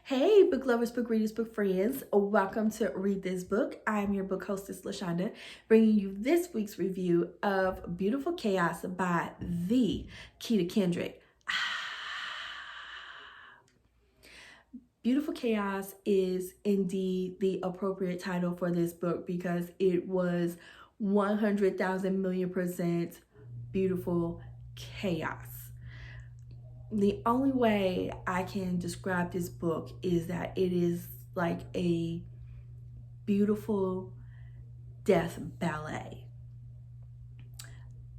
Hey, book lovers, book readers, book friends. Welcome to Read This Book. I'm your book hostess, LaShonda, bringing you this week's review of Beautiful Chaos by the Keta Kendric. Beautiful Chaos is indeed the appropriate title for this book because it was 100,000,000,000% beautiful chaos. The only way I can describe this book is that it is like a beautiful death ballet.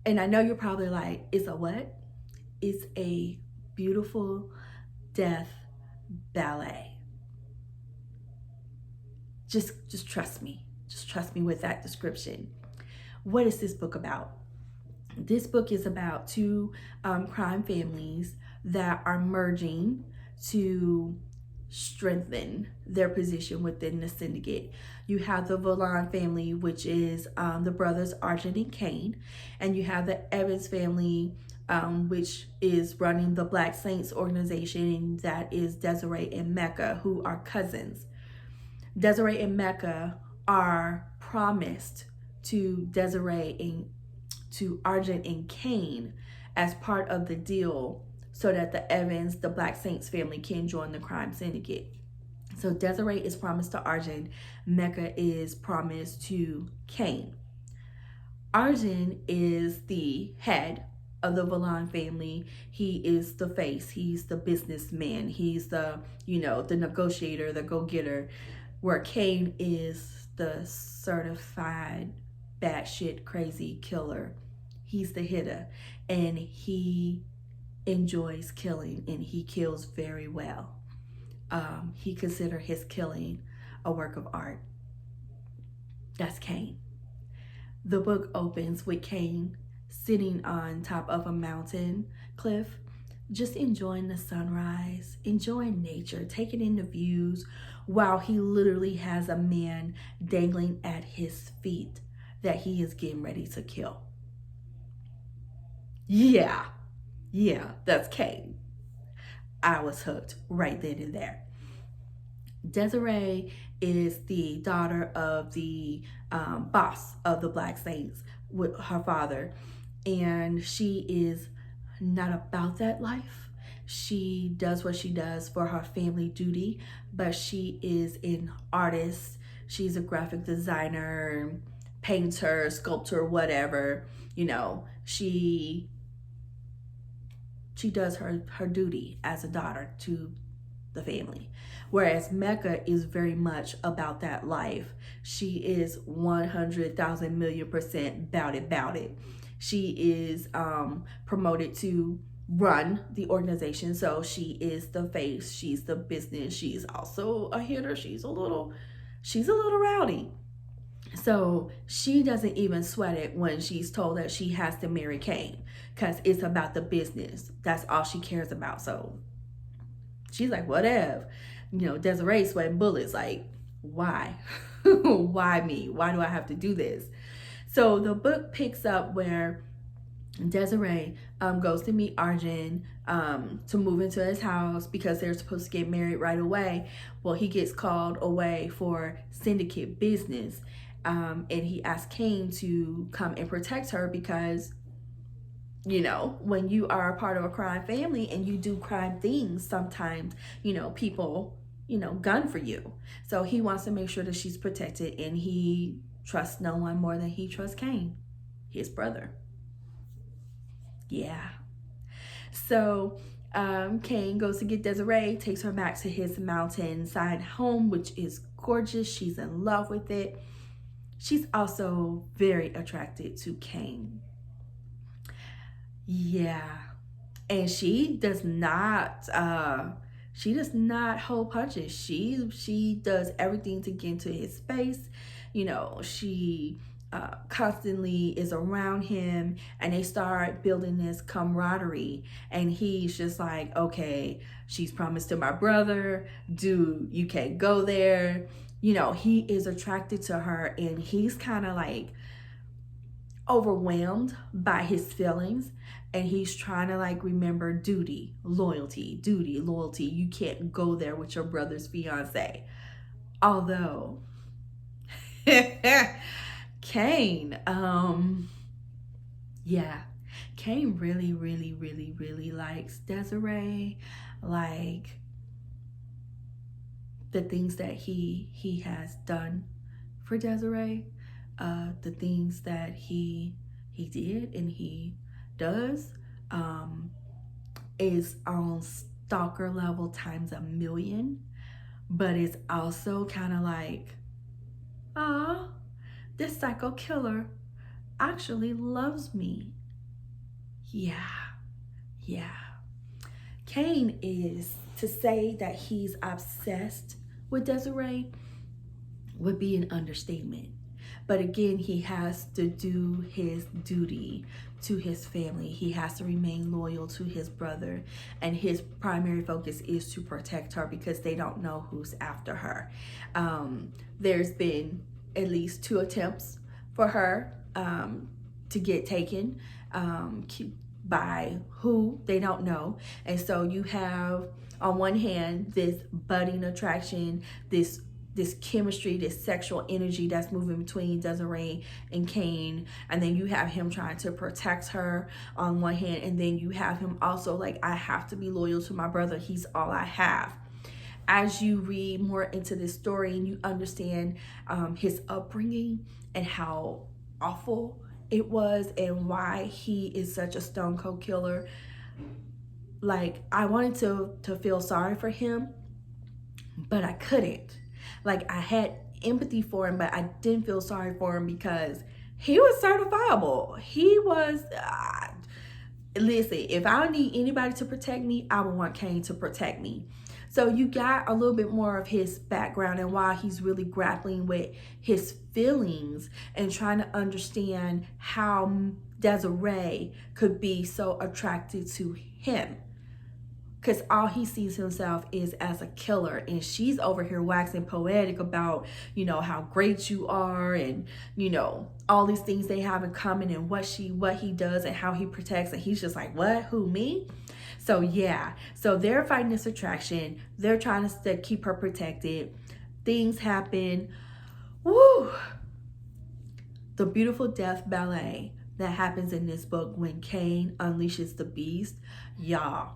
And I know you're probably like, it's a what? It's a beautiful death ballet. Just trust me. Just trust me with that description. What is this book about? This book is about two crime families that are merging to strengthen their position within the syndicate. You have the Valon family, which is the brothers Arjen and Khane, and you have the Evans family, which is running the Black Saints organization, and that is Desiree and Mecca, who are cousins. Desiree and Mecca are promised to Desiree and to Arjen and Khane as part of the deal so that the Evans, the Black Saints family, can join the crime syndicate. So Desiree is promised to Arjen, Mecca is promised to Khane. Arjen is the head of the Valon family. He is the face, he's the businessman, he's the, the negotiator, the go-getter, where Khane is the certified batshit crazy killer. He's the hitter, and he enjoys killing, and he kills very well. He considers his killing a work of art. That's Khane. The book opens with Khane sitting on top of a mountain cliff, just enjoying the sunrise, enjoying nature, taking in the views, while he literally has a man dangling at his feet that he is getting ready to kill. Yeah, that's Khane. I was hooked right then and there. Desiree is the daughter of the boss of the Black Saints with her father, and she is not about that life. She does what she does for her family duty, but she is an artist. She's a graphic designer, painter, sculptor, whatever. She does her duty as a daughter to the family. Whereas Mecca is very much about that life. She is 100,000,000,000% about it. She is promoted to run the organization. So she is the face, she's the business, she's also a hitter, she's a little rowdy. So she doesn't even sweat it when she's told that she has to marry Khane because it's about the business. That's all she cares about. So she's like, whatever. Desiree sweating bullets. Like, why? Why me? Why do I have to do this? So the book picks up where Desiree goes to meet Arjen to move into his house because they're supposed to get married right away. Well, he gets called away for syndicate business. And he asked Khane to come and protect her because, when you are a part of a crime family and you do crime things, sometimes, people, gun for you. So he wants to make sure that she's protected, and he trusts no one more than he trusts Khane, his brother. Yeah. So Khane goes to get Desiree, takes her back to his mountainside home, which is gorgeous. She's in love with it. She's also very attracted to Khane. Yeah. And she does not hold punches. She does everything to get into his space. She constantly is around him, and they start building this camaraderie, and he's just like, okay, she's promised to my brother, dude, you can't go there. He is attracted to her, and he's kind of like overwhelmed by his feelings, and he's trying to like remember duty, loyalty, duty, loyalty. You can't go there with your brother's fiance. Although Khane, yeah, Khane really, really, really, really likes Desiree. Like the things that he has done for Desiree, the things that he did and he does, is on stalker level times a million. But it's also kind of like, ah, this psycho killer actually loves me. Yeah, yeah. Khane is, to say that he's obsessed with Desiree would be an understatement. But again, he has to do his duty to his family. He has to remain loyal to his brother. And his primary focus is to protect her because they don't know who's after her. There's been at least 2 attempts for her to get taken by who they don't know. And so you have, on one hand, this budding attraction, this chemistry, this sexual energy that's moving between Desiree and Khane. And then you have him trying to protect her on one hand. And then you have him also like, I have to be loyal to my brother. He's all I have. As you read more into this story and you understand his upbringing and how awful it was and why he is such a stone cold killer, like I wanted to feel sorry for him, but I couldn't. Like I had empathy for him, but I didn't feel sorry for him because he was certifiable. He was, listen, if I need anybody to protect me, I would want Khane to protect me. So you got a little bit more of his background and why he's really grappling with his feelings and trying to understand how Desiree could be so attracted to him. Because all he sees himself is as a killer, and she's over here waxing poetic about, you know, how great you are and, you know, all these things they have in common and what he does and how he protects. And he's just like, what? Who, me? So yeah, so they're fighting this attraction. They're trying to keep her protected. Things happen. Woo! The beautiful death ballet that happens in this book when Khane unleashes the beast, y'all.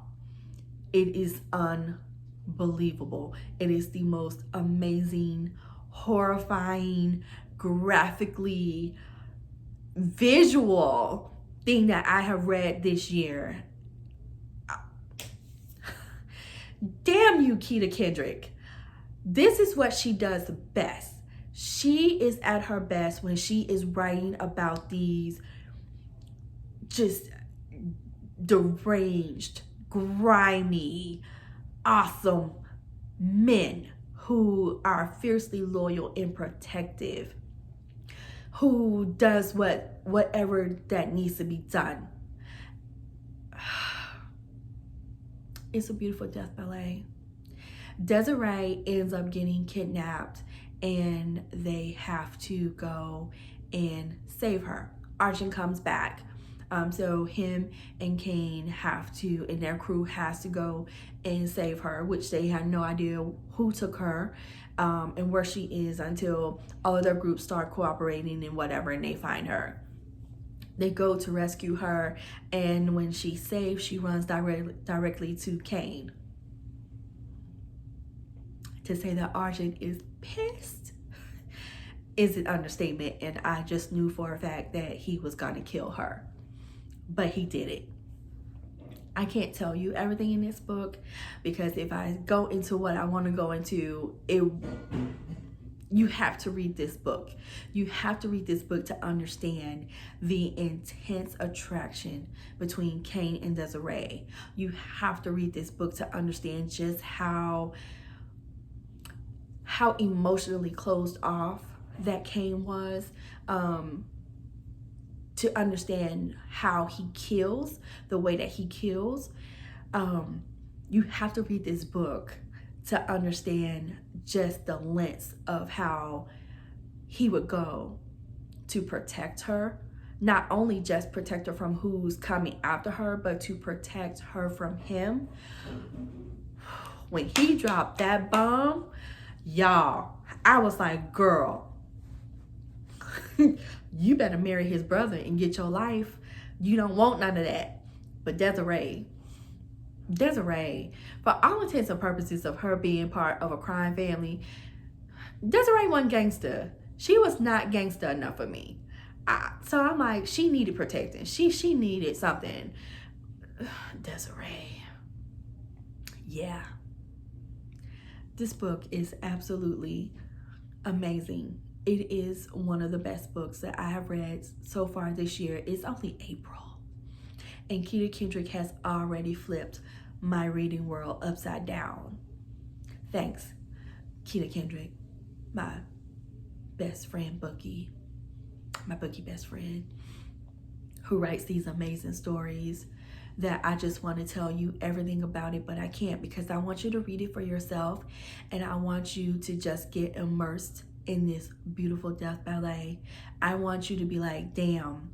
It is unbelievable. It is the most amazing, horrifying, graphically visual thing that I have read this year. Damn you, Keta Kendric. This is what she does best. She is at her best when she is writing about these just deranged, grimy, awesome men who are fiercely loyal and protective, who does whatever that needs to be done. It's a beautiful death ballet. Desiree ends up getting kidnapped and they have to go and save her. Arjen comes back. So him and Khane have to, and their crew has to go and save her, which they had no idea who took her and where she is until all of their groups start cooperating and whatever, and they find her. They go to rescue her, and when she's saved, she runs directly to Khane. To say that Arjen is pissed is an understatement, and I just knew for a fact that he was gonna kill her. But he did it. I can't tell you everything in this book because if I go into what I want to go into, you have to read this book. You have to read this book to understand the intense attraction between Khane and Desiree. You have to read this book to understand just how emotionally closed off that Khane was. To understand how he kills, the way that he kills. You have to read this book to understand just the lengths of how he would go to protect her, not only just protect her from who's coming after her, but to protect her from him. When he dropped that bomb, y'all, I was like, girl, you better marry his brother and get your life. You don't want none of that. But Desiree, for all intents and purposes of her being part of a crime family, Desiree wasn't gangster. She was not gangster enough for me. So I'm like, she needed protecting. She needed something. Desiree. Yeah. This book is absolutely amazing. It is one of the best books that I have read so far this year. It's only April. And Keta Kendric has already flipped my reading world upside down. Thanks, Keta Kendric, my best friend Bookie, my Bookie best friend, who writes these amazing stories that I just want to tell you everything about it, but I can't because I want you to read it for yourself, and I want you to just get immersed in this beautiful death ballet. I want you to be like, damn.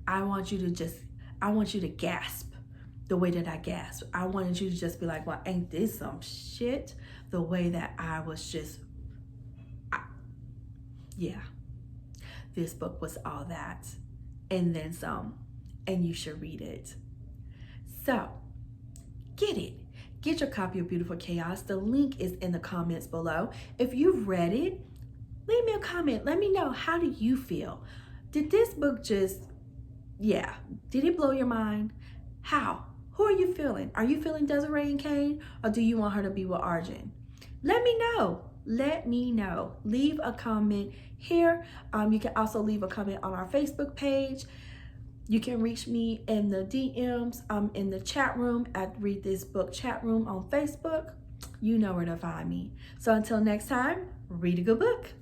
I want you to gasp the way that I gasp. I wanted you to just be like, well, ain't this some shit? The way that I was just, yeah. This book was all that and then some, and you should read it. So, get it. Get your copy of Beautiful Chaos. The link is in the comments below. If you've read it, leave me a comment. Let me know, how do you feel? Did this book just, yeah, did it blow your mind? How? Who are you feeling? Are you feeling Desiree and Khane, or do you want her to be with Arjen? Let me know. Let me know. Leave a comment here. You can also leave a comment on our Facebook page. You can reach me in the DMs. I'm in the chat room at Read This Book chat room on Facebook. You know where to find me. So until next time, read a good book.